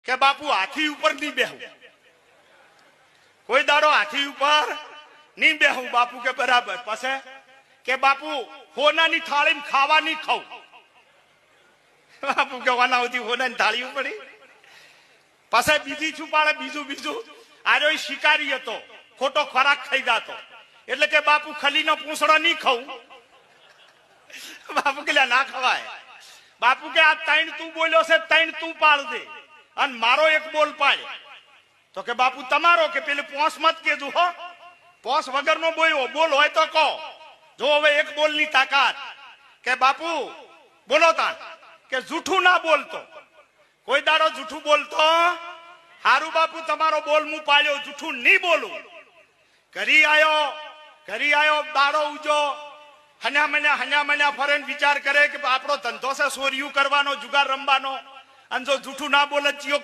કે બાપુ હાથી ઉપર નહીં બેહું, કોઈ દાડો હાથી ઉપર નહીં બેહું. બાપુ કે બરાબર. પછી કે બાપુ હોનાની થાળી ખાવા નહીં ખાઉં. બાપુ કે હોનાવતી હોનાની થાળી ઉપર. પછી બીજી છુપાડે બીજું આર્યો શિકારી હતો, ખોટો ખોરાક ખાઈ જાતો, એટલે કે બાપુ ખલીનો પૂંછડો નહીં ખાઉં. બાપુ કે ના ખવાય. બાપુ કે આ ત્રણ તું બોલ્યો છે, ત્રણ તું પાડ દે અને મારો એક બોલ પાડ. તો કે બાપુ તમારો. કે પેલે પોસ મત કેજો હો, પોસ વગર નો બોલ્યો, બોલ હોય તો કહો. જો હવે એક બોલ ની તાકાત. કે બાપુ બોલો તા કે જૂઠું ના બોલતો, કોઈ દાડો જૂઠું બોલતો. હારું બાપુ તમારો બોલ હું પાડ્યો, જૂઠું નહીં બોલું. ઘરી આયો દાડો ઉજો, હન્યા મન્યા ફરે વિચાર કરે કે આપણો ધંધો છે સોરિયું કરવાનો, જુગાર રમવાનો, અને જો જૂઠું ના બોલે ચિયો